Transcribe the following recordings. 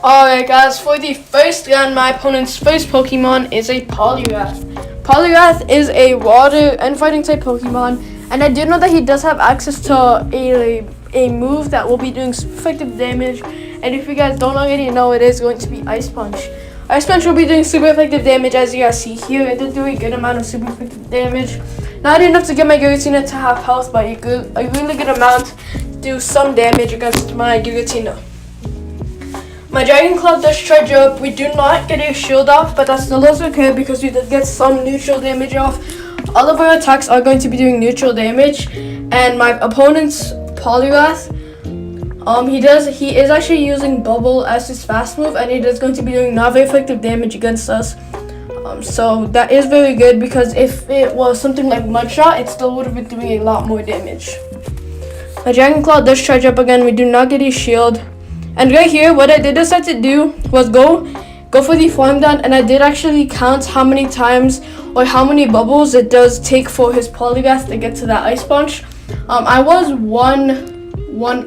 Alright guys, for the first round, my opponent's first Pokemon is a Poliwrath. Poliwrath is a water and fighting type Pokemon, and I do know that he does have access to a move that will be doing super effective damage, and if you guys don't already know, it is going to be Ice Punch. Ice Punch will be doing super effective damage, as you guys see here. It did do a good amount of super effective damage. Not enough to get my Giratina to have health, but a really good amount to do some damage against my Giratina. My Dragon Claw does charge up. We do not get a shield off, but that's still also okay because we did get some neutral damage off. All of our attacks are going to be doing neutral damage, and my opponent's Poliwrath, he is actually using Bubble as his fast move, and it is going to be doing not very effective damage against us. So that is very good because if it was something like Mud Shot, it still would have been doing a lot more damage. My Dragon Claw does charge up again. We do not get a shield. And right here, what I did decide to do was go for the Farm Down, and I did actually count how many times or how many bubbles it does take for his Poliwrath to get to that Ice Punch. I was one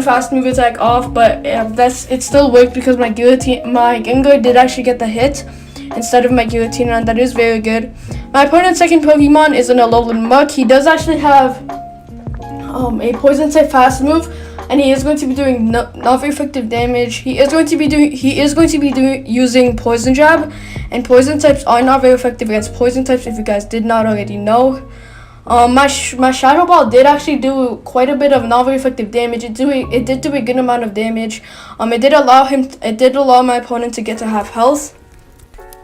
fast move attack off, but it still worked because my Gengar did actually get the hit instead of my Giratina, and that is very good. My opponent's second Pokemon is an Alolan Muk. He does actually have a Poison type fast move, and he is going to be doing not very effective damage. He is going to be using Poison Jab, and Poison types are not very effective against Poison types, if you guys did not already know. My Shadow Ball did actually do quite a bit of not very effective damage. It did do a good amount of damage. It did allow my opponent to get to half health.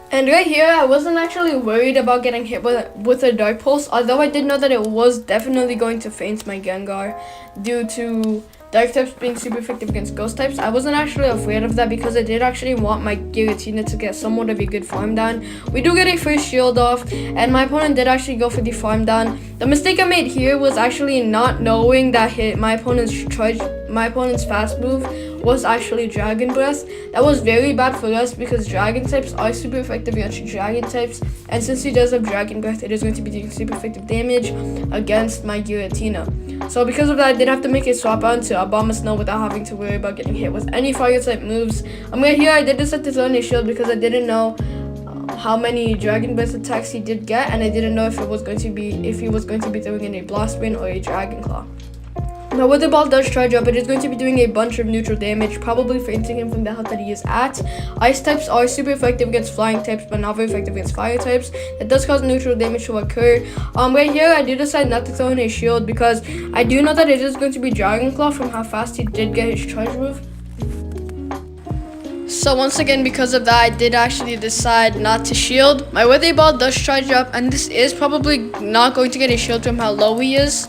And right here, I wasn't actually worried about getting hit with a Dark Pulse, although I did know that it was definitely going to faint my Gengar due to Dark types being super effective against Ghost types. I wasn't actually afraid of that because I did actually want my Giratina to get somewhat of a good Farm Down. We do get a first shield off, and my opponent did actually go for the Farm Down. The mistake I made here was actually not knowing that my opponent's fast move was actually Dragon Breath. That was very bad for us because Dragon types are super effective against Dragon types, and since he does have Dragon Breath, it is going to be doing super effective damage against my Giratina. So because of that, I did have to make a swap out to a Bomb Snow without having to worry about getting hit with any fire type moves. Right here, I did decide to throw in a shield because I didn't know how many Dragon Breath attacks he did get, and I didn't know if he was going to be throwing in a Blast Rain or a Dragon Claw. Now, with the ball does charge up, it is going to be doing a bunch of neutral damage, probably fainting him from the health that he is at. Ice types are super effective against flying types, but not very effective against fire types. That does cause neutral damage to occur. Right here, I do decide not to throw in a shield because I do know that it is going to be Dragon Claw from how fast he did get his charge move. So once again, because of that, I did actually decide not to shield. My Weather Ball does charge up, and this is probably not going to get a shield from how low he is.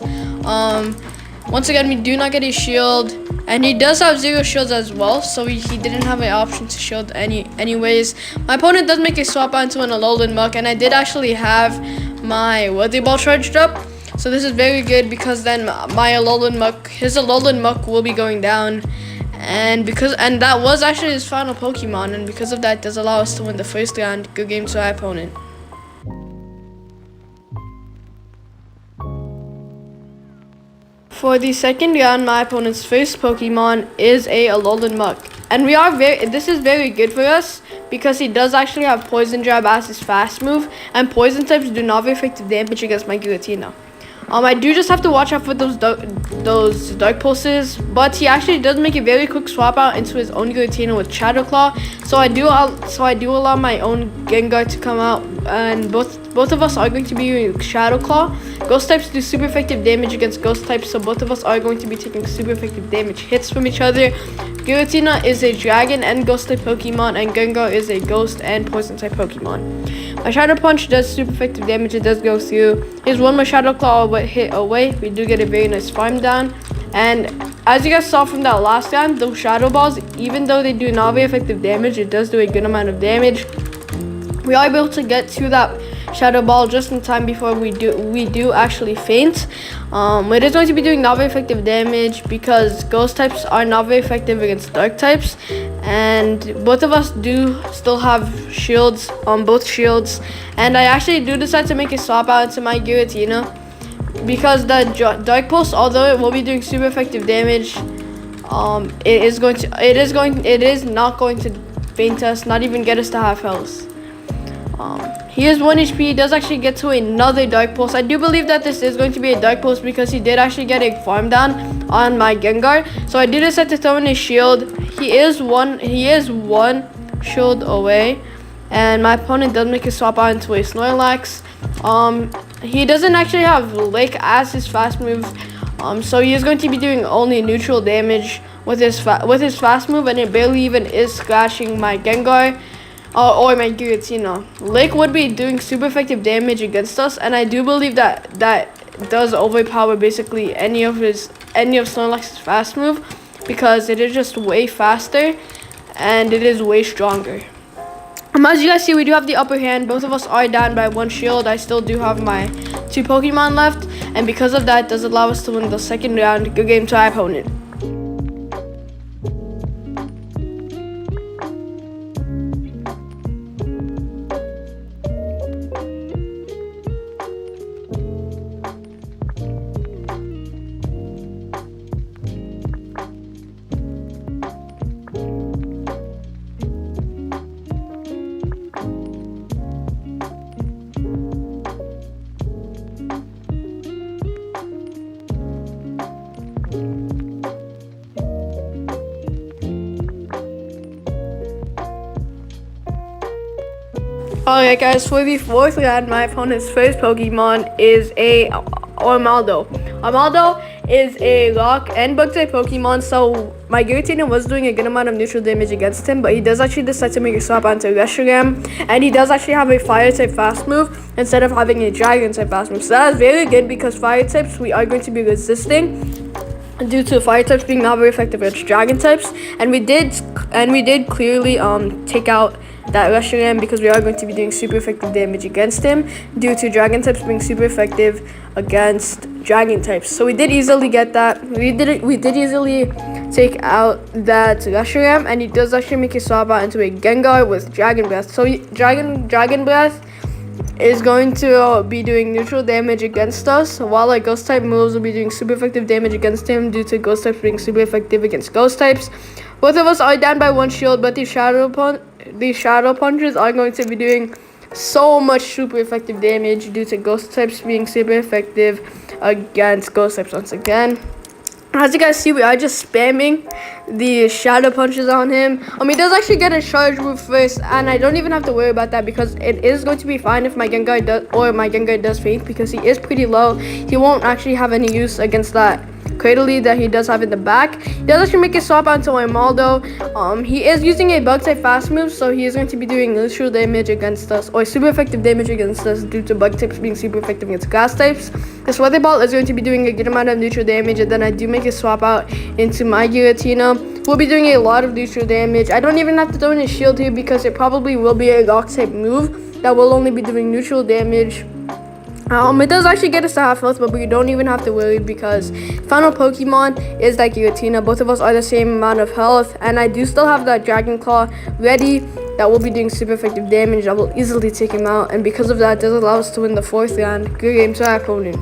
Once again, we do not get a shield, and he does have 0 shields as well, so he didn't have an option to shield anyways. My opponent does make a swap onto an Alolan Muk, and I did actually have my Weather Ball charged up, so this is very good because then his Alolan Muk will be going down, and that was actually his final Pokemon, and because of that, it does allow us to win the first round. Good game to our opponent. For the second round, my opponent's first Pokemon is a Alolan Muk, and this is very good for us because he does actually have Poison Jab as his fast move, and Poison types do not very effective damage against my Giratina. I do just have to watch out for those Dark Pulses, but he actually does make a very quick swap out into his own Giratina with Shadow Claw. So I do allow my own Gengar to come out, and both of us are going to be using Shadow Claw. Ghost types do super effective damage against Ghost types, so both of us are going to be taking super effective damage hits from each other. Giratina is a Dragon and Ghost type Pokemon, and Gengar is a Ghost and Poison type Pokemon. My Shadow Punch does super effective damage. It does go through. Here's one more Shadow Claw hit away. We do get a very nice Farm Down. And as you guys saw from that last time, those Shadow Balls, even though they do not very effective damage, it does do a good amount of damage. We are able to get to that Shadow Ball just in time before we do actually faint. It is going to be doing not very effective damage because Ghost types are not very effective against Dark types, and both of us do still have shields on both shields, and I actually do decide to make a swap out into my Giratina because the Dark Pulse, although it will be doing super effective damage, it is not going to faint us, not even get us to half health. He is 1 HP. He does actually get to another Dark Pulse. I do believe that this is going to be a Dark Pulse because he did actually get a farm down on my Gengar. So I do decide to throw in his shield. He is one shield away. And my opponent does make a swap out into a Snorlax. He doesn't actually have Lick as his fast move. So he is going to be doing only neutral damage with his fast move, and it barely even is scratching my Gengar. Or my Giratina. Lick would be doing super effective damage against us, and I do believe that does overpower basically any of Snorlax's fast move, because it is just way faster and it is way stronger. As you guys see, we do have the upper hand. Both of us are down by 1 shield. I still do have my 2 Pokemon left, and because of that, does allow us to win the second round. Good game to our opponent. Alright guys, for the 4th round, my opponent's first Pokemon is a Armaldo. Armaldo is a Rock and Bug-type Pokemon, so my Giratina was doing a good amount of neutral damage against him, but he does actually decide to make a swap onto Reshiram, and he does actually have a Fire-type fast move instead of having a Dragon-type fast move. So that is very good because Fire types we are going to be resisting due to Fire types being not very effective against Dragon types, and we did clearly take out that Reshiram because we are going to be doing super effective damage against him due to Dragon types being super effective against Dragon types. So we did easily get that. We did easily take out that Reshiram, and he does actually make a swap out into a Gengar with Dragon Breath. So Dragon Breath is going to be doing neutral damage against us, while our Ghost type moves will be doing super effective damage against him due to Ghost types being super effective against Ghost types. Both of us are down by 1 shield, but these Shadow Punches are going to be doing so much super effective damage due to Ghost types being super effective against Ghost types once again. As you guys see, we are just spamming the Shadow Punches on him. He does actually get a Charge move first, and I don't even have to worry about that because it is going to be fine if my Gengar does faint, because he is pretty low. He won't actually have any use against that Cradily that he does have in the back. He does actually make a swap onto Armaldo. He is using a Bug type fast move, so he is going to be doing neutral damage against us, or super effective damage against us due to Bug types being super effective against Grass types. This Weather Ball is going to be doing a good amount of neutral damage, and then I do make a swap out into my Giratina. We'll be doing a lot of neutral damage. I don't even have to throw in a shield here because it probably will be a Rock type move that will only be doing neutral damage. It does actually get us to half health, but we don't even have to worry because final Pokemon is that Giratina. Both of us are the same amount of health, and I do still have that Dragon Claw ready that will be doing super effective damage. I will easily take him out, and because of that, it does allow us to win the 4th round. Good game to our opponent.